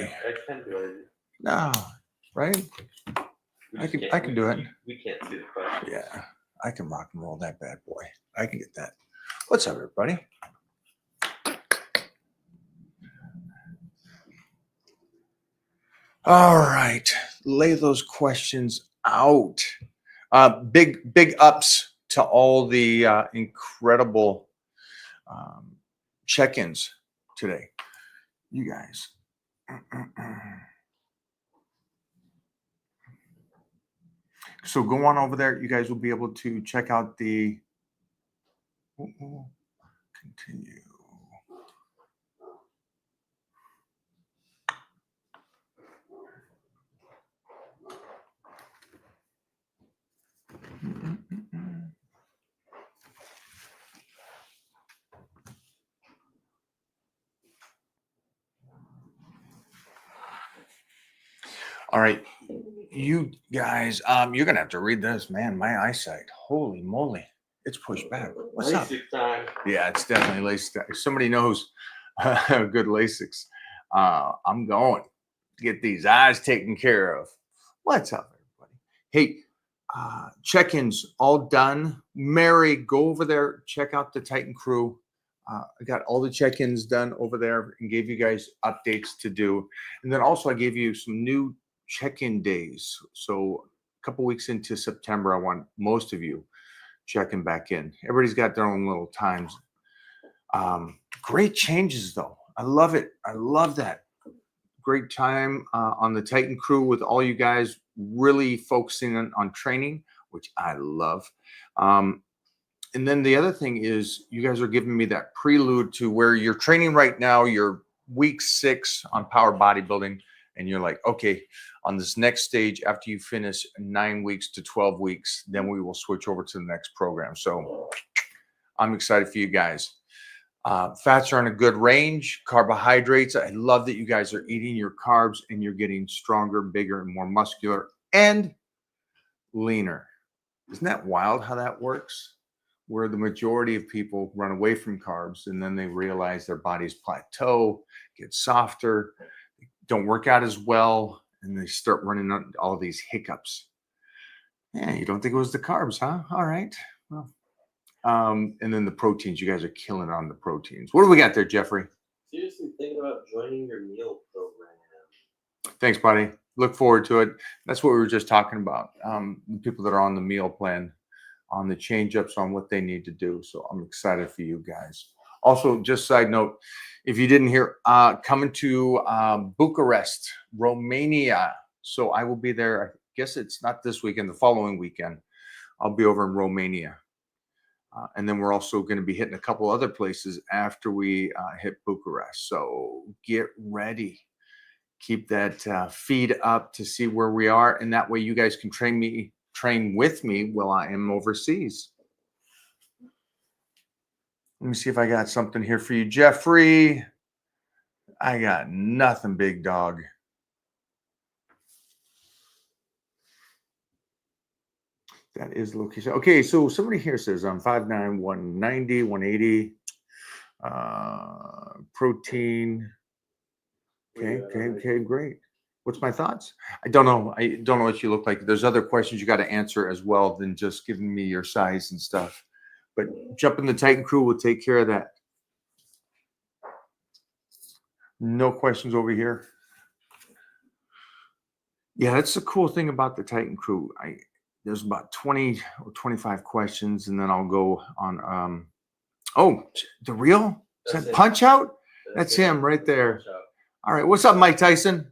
I can do it. No, right? I can do it. We can't see the question. Yeah, I can rock and roll that bad boy. I can get that. What's up, everybody? All right, lay those questions out. Big ups to all the incredible check-ins today, you guys. So go on over there. You guys will be able to check out the continue. All right, you guys, you're gonna have to read this, man. My eyesight, holy moly, it's pushed back. What's up? Time. Yeah, it's definitely LASIK. If somebody knows good LASIKs, I'm going to get these eyes taken care of. What's up, everybody? Hey, check-ins all done. Mary, go over there, check out the Titan crew. I got all the check-ins done over there and gave you guys updates to do. And then also I gave you some new check-in days. So a couple weeks into September, I want most of you checking back in. Everybody's got their own little times. Great changes though. I love it. I love that. Great time on the Titan crew with all you guys really focusing on training, which I love. And then the other thing is you guys are giving me that prelude to where you're training right now. You're week 6 on power bodybuilding. And you're like, okay, on this next stage, after you finish 9 weeks to 12 weeks, then we will switch over to the next program. So I'm excited for you guys. Fats are in a good range. Carbohydrates, I love that you guys are eating your carbs and you're getting stronger, bigger, and more muscular and leaner. Isn't that wild how that works? Where the majority of people run away from carbs and then they realize their bodies plateau, get softer, don't work out as well, and they start running on all these hiccups. Yeah, you don't think it was the carbs, huh? All right. Well, and then the proteins, you guys are killing it on the proteins. What do we got there, Jeffrey? Seriously, think about joining your meal program. Thanks, buddy. Look forward to it. That's what we were just talking about. The people that are on the meal plan, on the change-ups on what they need to do. So I'm excited for you guys. Also, just side note, if you didn't hear, coming to Bucharest, Romania. So I will be there. I guess it's not this weekend, the following weekend. I'll be over in Romania. And then we're also going to be hitting a couple other places after we hit Bucharest. So get ready. Keep that feed up to see where we are. And that way you guys can train with me while I am overseas. Let me see if I got something here for you, Jeffrey. I got nothing, big dog. That is location. Okay, so somebody here says I'm 5'9", 190, 180. Protein. Okay, great. What's my thoughts? I don't know. I don't know what you look like. There's other questions you got to answer as well than just giving me your size and stuff. But jump in the Titan crew. We'll take care of that. No questions over here. Yeah, that's the cool thing about the Titan crew. There's about 20 or 25 questions, and then I'll go on. Oh, the real? Is that Punch Out? That's him right there. All right. What's up, Mike Tyson?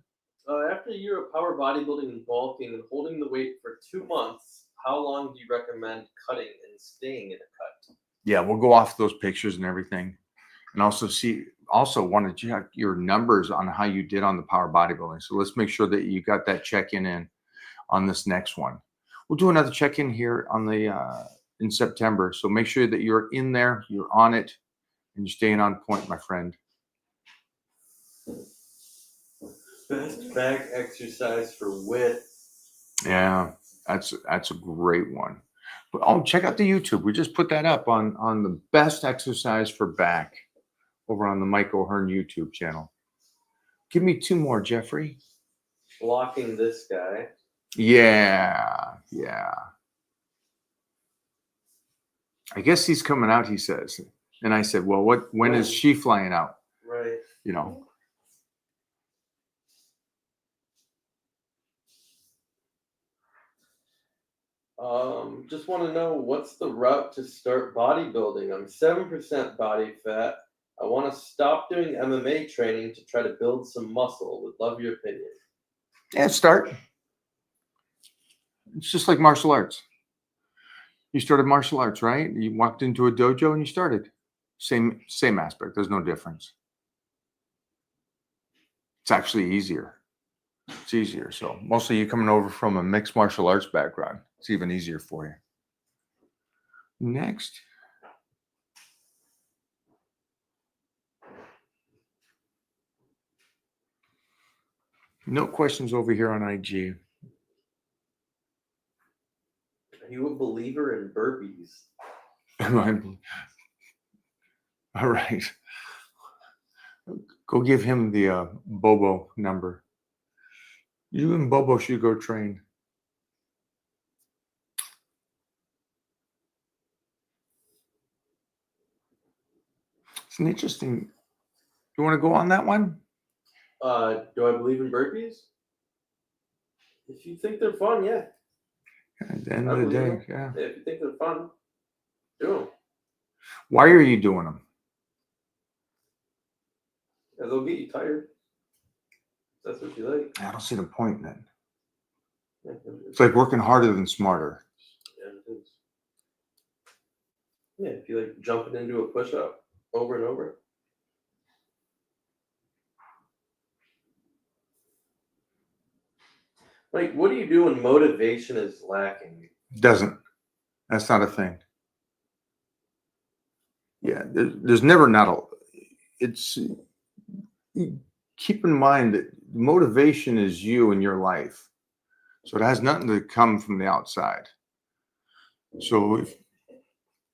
After a year of power bodybuilding and bulking and holding the weight for 2 months, how long do you recommend cutting and staying in a cut? Yeah, we'll go off those pictures and everything. And also wanted to check your numbers on how you did on the power bodybuilding. So let's make sure that you got that check-in on this next one. We'll do another check-in here on the in September. So make sure that you're in there, you're on it, and you're staying on point, my friend. Best back exercise for width. Yeah, that's a great one. But check out the YouTube. We just put that up on the best exercise for back over on the Mike O'Hearn YouTube channel. Give me 2 more, Jeffrey. Blocking this guy. Yeah. I guess he's coming out, he says. And I said, well, when is she flying out? Right. You know. Just want to know, what's the route to start bodybuilding? I'm 7% body fat. I want to stop doing MMA training to try to build some muscle. Would love your opinion. Yeah, start. It's just like martial arts. You started martial arts, right? You walked into a dojo and you started. Same aspect. There's no difference. It's actually easier. It's easier. So mostly you coming over from a mixed martial arts background. It's even easier for you. Next. No questions over here on IG. Are you a believer in burpees? All right. Go give him the Bobo number. You and Bobo should go train. It's an interesting. You want to go on that one? Do I believe in burpees? If you think they're fun, yeah. At the end of the day, yeah. If you think they're fun, do them. Why are you doing them? Yeah, they'll get you tired. That's what you like. I don't see the point then. Yeah, It's like working harder than smarter. it is. Yeah, if you like jumping into a push-up over and over. Like, what do you do when motivation is lacking? Doesn't. That's not a thing. Yeah, there's never not a. It's. Keep in mind that motivation is you in your life. So it has nothing to come from the outside. So if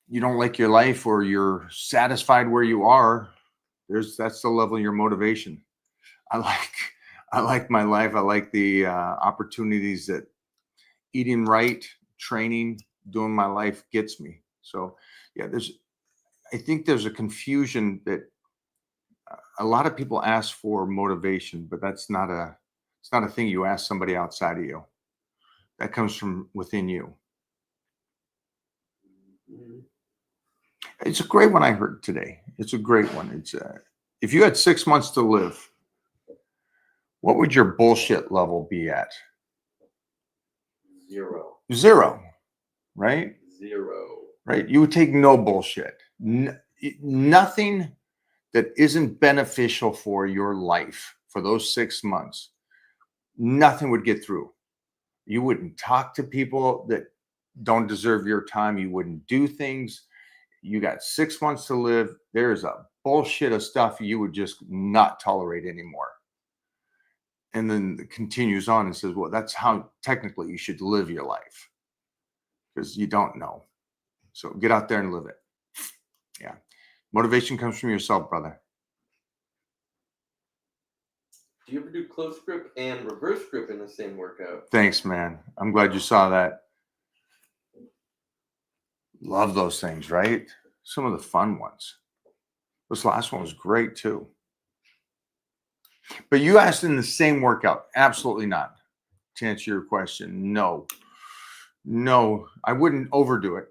you don't like your life or you're satisfied where you are, that's the level of your motivation. I like my life. I like the opportunities that eating right, training, doing my life gets me. So yeah, I think there's a confusion that a lot of people ask for motivation, but it's not a thing you ask somebody outside of you. That comes from within you. Mm-hmm. It's a great one I heard today. It's a great one. It's if you had 6 months to live, what would your bullshit level be at? 0. 0, right? 0. Right. You would take no bullshit. Nothing that isn't beneficial for your life for those 6 months. Nothing would get through. You wouldn't talk to people that don't deserve your time. You wouldn't do things. You got 6 months to live. There's a bullshit of stuff you would just not tolerate anymore. And then it continues on and says, well, that's how technically you should live your life, because you don't know. So get out there and live it. Yeah. Motivation comes from yourself, brother. Do you ever do close grip and reverse grip in the same workout? Thanks, man. I'm glad you saw that. Love those things, right? Some of the fun ones. This last one was great too. But you asked in the same workout. Absolutely not. To answer your question, no. No, I wouldn't overdo it.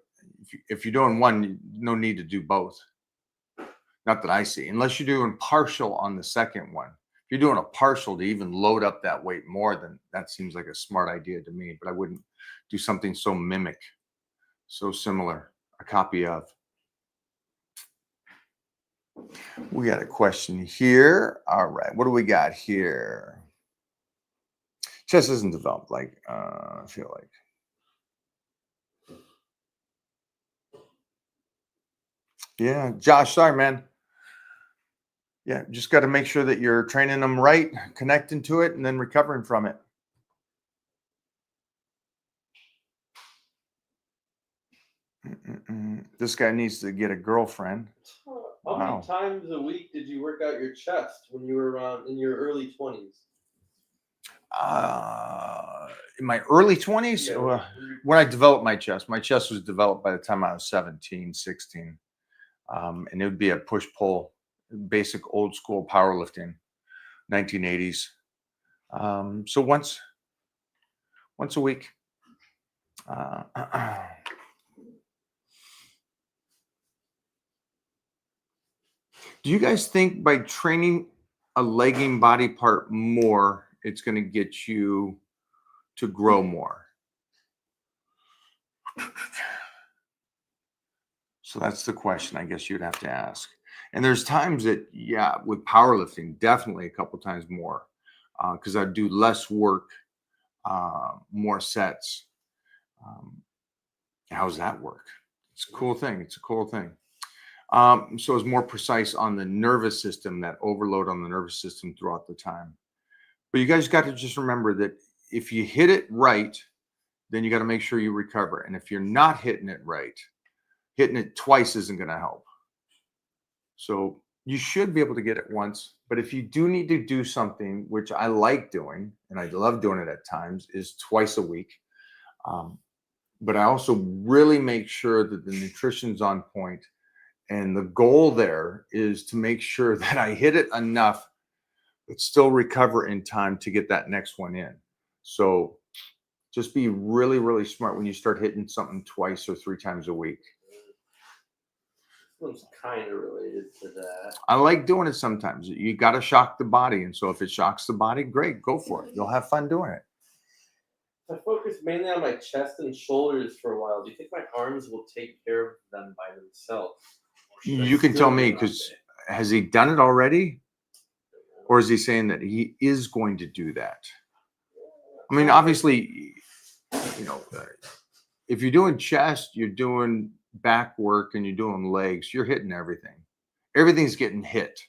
If you're doing one, no need to do both. Not that I see, unless you're doing partial on the second one. If you're doing a partial to even load up that weight more, then that seems like a smart idea to me. But I wouldn't do something so mimic, so similar, a copy of. We got a question here. All right, what do we got here? Chest isn't developed like I feel like. Yeah, Josh, sorry, man. Yeah, just got to make sure that you're training them right, connecting to it, and then recovering from it. This guy needs to get a girlfriend. How many Wow. times a week did you work out your chest when you were around in your early 20s? In my early 20s, Yeah, when I developed my chest was developed by the time I was 17, 16. And it would be a push pull, basic old school powerlifting, 1980s. So once a week. Uh, do you guys think by training a legging body part more, it's going to get you to grow more? So that's the question I guess you'd have to ask. And there's times that, yeah, with powerlifting, definitely a couple times more because I do less work, more sets. How's that work? It's a cool thing. It's a cool thing. So it's more precise on the nervous system, that overload on the nervous system throughout the time. But you guys got to just remember that if you hit it right, then you got to make sure you recover. And if you're not hitting it right, hitting it twice isn't going to help. So you should be able to get it once. But if you do need to do something, which I like doing, and I love doing it at times, is twice a week. But I also really make sure that the nutrition's on point. And the goal there is to make sure that I hit it enough, but still recover in time to get that next one in. So just be really, really smart when you start hitting something twice or 3 times a week. This one's kind of related to that. I like doing it sometimes. You got to shock the body. And so if it shocks the body, great, go for it. You'll have fun doing it. I focused mainly on my chest and shoulders for a while. Do you think my arms will take care of them by themselves? You can tell me, because has he done it already? Or is he saying that he is going to do that? I mean, obviously, if you're doing chest, you're doing back work, and you're doing legs, you're hitting everything. Everything's getting hit.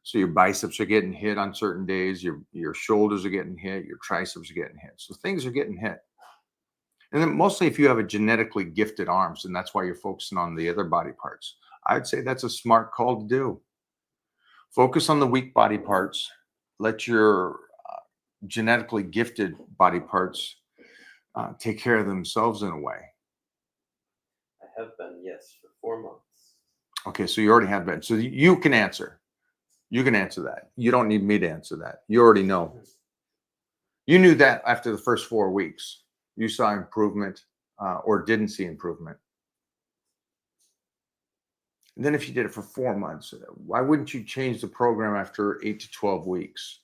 So your biceps are getting hit on certain days, your shoulders are getting hit, your triceps are getting hit. So things are getting hit. And then mostly if you have a genetically gifted arms, and that's why you're focusing on the other body parts, I'd say that's a smart call to do. Focus on the weak body parts. Let your genetically gifted body parts take care of themselves in a way. I have been, yes, for 4 months. Okay, so you already have been. So you can answer. You can answer that. You don't need me to answer that. You already know. You knew that after the first 4 weeks. You saw improvement or didn't see improvement. And then if you did it for 4 months, why wouldn't you change the program after 8 to 12 weeks?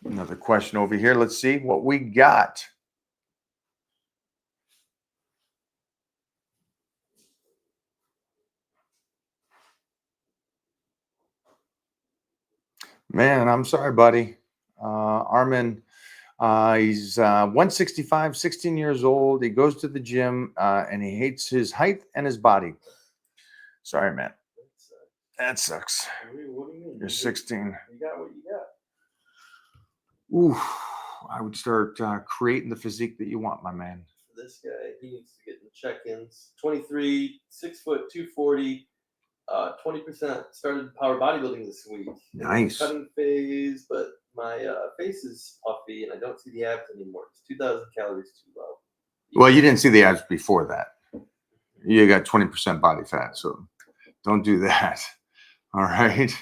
Another question over here. Let's see what we got. Man, I'm sorry, buddy. Armin, he's 165, 16 years old. He goes to the gym and he hates his height and his body. Sorry, man. That sucks. What do you mean? You're 16. You got what you got. Ooh, I would start creating the physique that you want, my man. For this guy, he needs to get in the check-ins. 23, 6 foot, 240. 20% started power bodybuilding this week. Nice. Cutting phase, but my face is puffy and I don't see the abs anymore. It's 2,000 calories too low. Well, you didn't see the abs before that. You got 20% body fat, so don't do that. All right.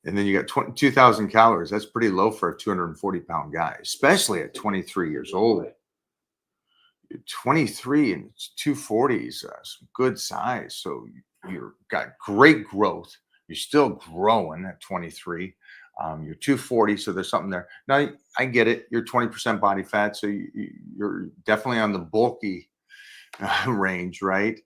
And then you got 2,000 calories. That's pretty low for a 240-pound guy, especially at 23 years old. 23 and 240 is some good size. So you've got great growth. You're still growing at 23. You're 240, so there's something there. Now, I get it. You're 20% body fat, so you're definitely on the bulky range, right?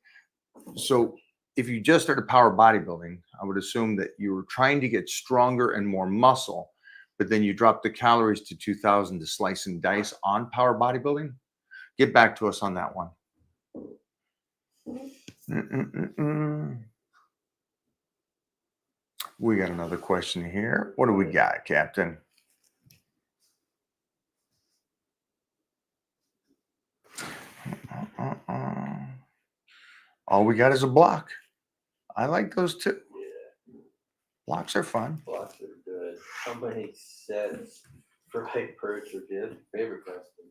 So if you just started power bodybuilding, I would assume that you were trying to get stronger and more muscle, but then you dropped the calories to 2,000 to slice and dice on power bodybuilding. Get back to us on that one. We got another question here. What do we got, Captain? All we got is a block. I like those too. Yeah, Blocks are fun. blocks are good. How many sets for hypertrophy? That's your favorite question.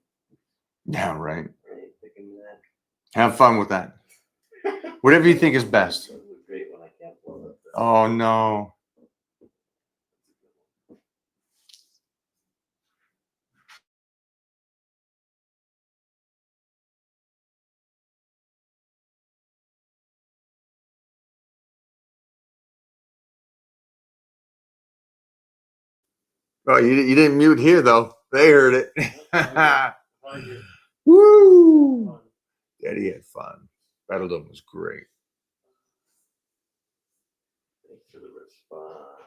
Yeah, right. I ain't picking that. Have fun with that. Whatever you think is best. That was a great one. I can't blow up. Oh no. Oh, you didn't mute here though. They heard it. Woo! Daddy had fun. Battledome was great. Thanks for the response.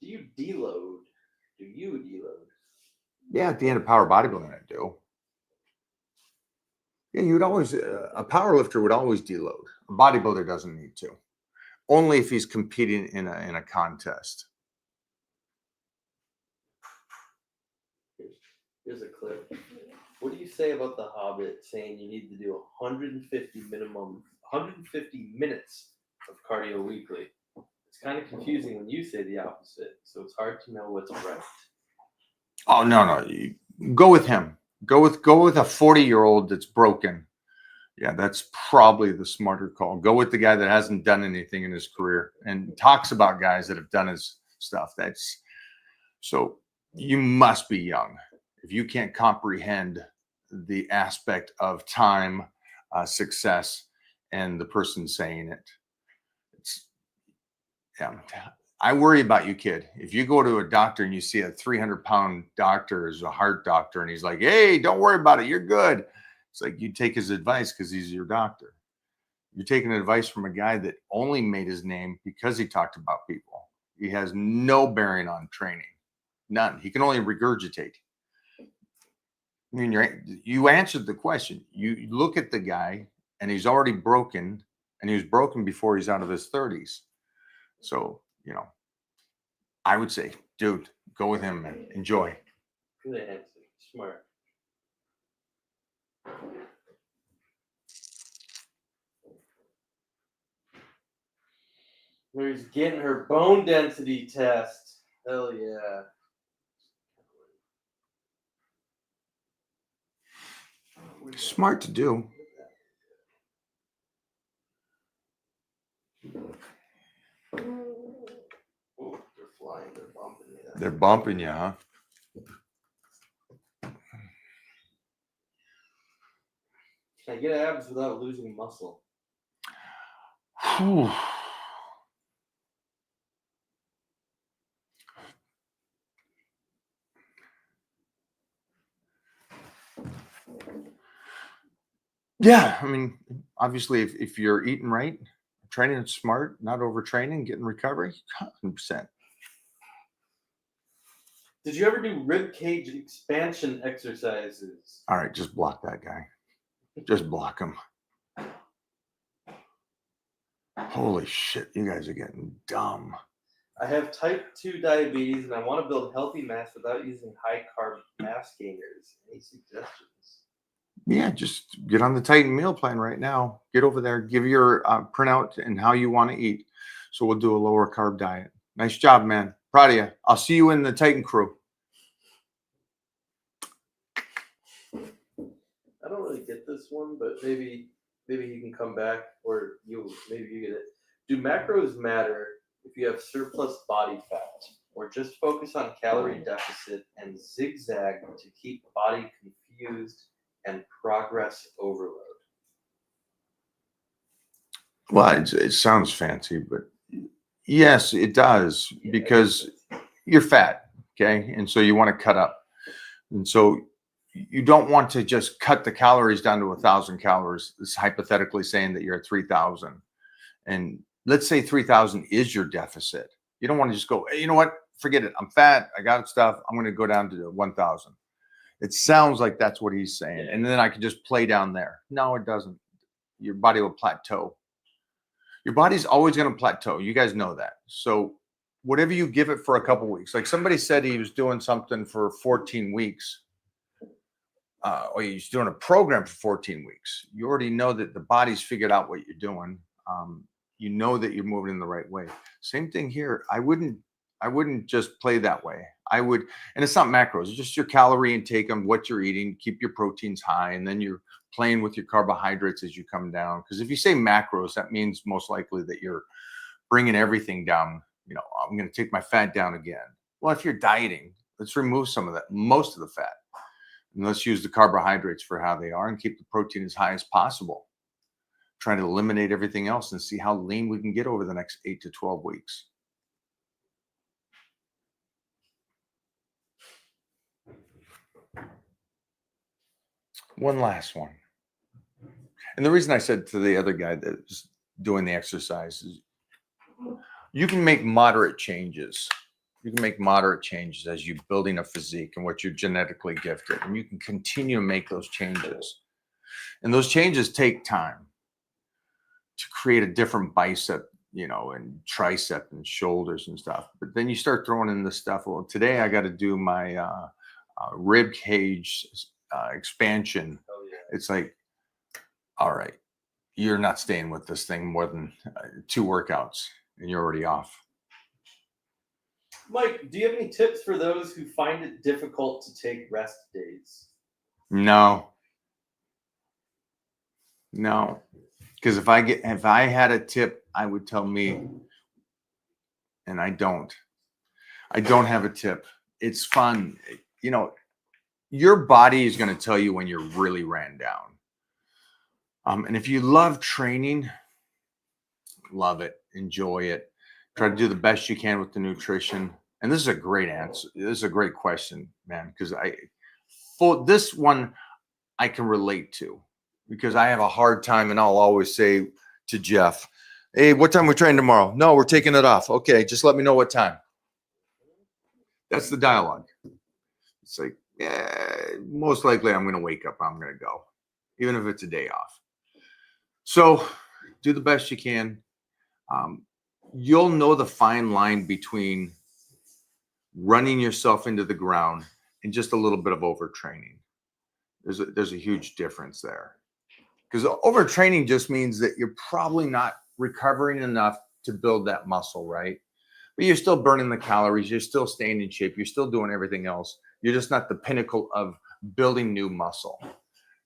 Do you deload? Do you deload? Yeah, at the end of power bodybuilding, I do. Yeah, you'd always a power lifter would always deload. A bodybuilder doesn't need to. Only if he's competing in a contest. Here's a clip. What do you say about the Hobbit saying you need to do 150 minutes of cardio weekly? It's kind of confusing when you say the opposite, so it's hard to know what's right. Oh no, you go with him. Go with a 40-year-old that's broken. Yeah, that's probably the smarter call. Go with the guy that hasn't done anything in his career and talks about guys that have done his stuff. That's so you must be young if you can't comprehend the aspect of time, success, and the person saying it. It's yeah. I worry about you, kid. If you go to a doctor and you see a 300-pound doctor is a heart doctor and he's like, hey, don't worry about it. You're good. It's like you take his advice because he's your doctor. You're taking advice from a guy that only made his name because he talked about people. He has no bearing on training. None. He can only regurgitate. I mean, you answered the question. You look at the guy and he's already broken and he was broken before he's out of his 30s. So, I would say, dude, go with him, man. Enjoy. Good answer. Smart. Where's getting her bone density test? Hell yeah. Smart to do. Oh, they're flying. They're bumping me. They're bumping you, huh? Can I get abs without losing muscle? Whew. Yeah, I mean, obviously, if you're eating right, training smart, not overtraining, getting recovery, 100%. Did you ever do rib cage expansion exercises? All right, just block that guy. Just block him. Holy shit, you guys are getting dumb. I have type 2 diabetes and I want to build healthy mass without using high carb mass gainers. Any suggestions? Yeah, just get on the Titan meal plan right now. Get over there, give your printout and how you want to eat. So we'll do a lower carb diet. Nice job, man. Proud of you. I'll see you in the Titan crew. I don't really get this one, but maybe you can come back, or maybe you get it. Do macros matter if you have surplus body fat, or just focus on calorie deficit and zigzag to keep body confused and progress overload? Well, it sounds fancy, but yes, it does, because you're fat, okay? And so you want to cut up. And so you don't want to just cut the calories down to 1,000 calories. It's hypothetically saying that you're at 3,000. And let's say 3,000 is your deficit. You don't want to just go, hey, you know what? Forget it. I'm fat. I got stuff. I'm going to go down to 1,000. It sounds like that's what he's saying. And then I can just play down there. No, it doesn't. Your body will plateau. Your body's always going to plateau. You guys know that. So whatever you give it for a couple weeks, like somebody said he was doing something for 14 weeks. or you're doing a program for 14 weeks, you already know that the body's figured out what you're doing. You know that you're moving in the right way. Same thing here. I wouldn't just play that way. I would, and it's not macros, it's just your calorie intake on what you're eating, keep your proteins high, and then you're playing with your carbohydrates as you come down. Because if you say macros, that means most likely that you're bringing everything down. You know, I'm going to take my fat down again. Well, if you're dieting, let's remove some of that, most of the fat. And let's use the carbohydrates for how they are and keep the protein as high as possible. Trying to eliminate everything else and see how lean we can get over the next 8 to 12 weeks. One last one. And the reason I said to the other guy that was doing the exercise is you can make moderate changes. You can make moderate changes as you're building a physique and what you're genetically gifted. And you can continue to make those changes. And those changes take time to create a different bicep, you know, and tricep and shoulders and stuff. But then you start throwing in the stuff. Well, today I got to do my rib cage expansion. Oh, yeah. It's like, all right, you're not staying with this thing more than 2 workouts and you're already off. Mike, do you have any tips for those who find it difficult to take rest days? No. Because if I had a tip, I would tell me, and I don't have a tip. It's fun. You know, your body is going to tell you when you're really ran down. And if you love training, love it, enjoy it, try to do the best you can with the nutrition. And this is a great answer. This is a great question, man, because for this one, I can relate to, because I have a hard time, and I'll always say to Jeff, hey, what time we training tomorrow? No, we're taking it off. Okay, just let me know what time. That's the dialogue. It's like, yeah, most likely I'm going to wake up, I'm going to go, even if it's a day off. So do the best you can. You'll know the fine line between running yourself into the ground and just a little bit of overtraining. There's a huge difference there. Because overtraining just means that you're probably not recovering enough to build that muscle, right? But you're still burning the calories. You're still staying in shape. You're still doing everything else. You're just not the pinnacle of building new muscle.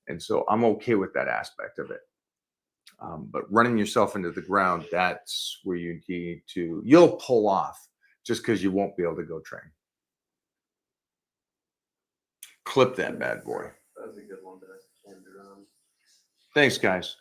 And so I'm okay with that aspect of it. But running yourself into the ground, that's where you need to, you'll pull off just because you won't be able to go train. Clip that bad boy. That was a good one to end it on. Thanks, guys.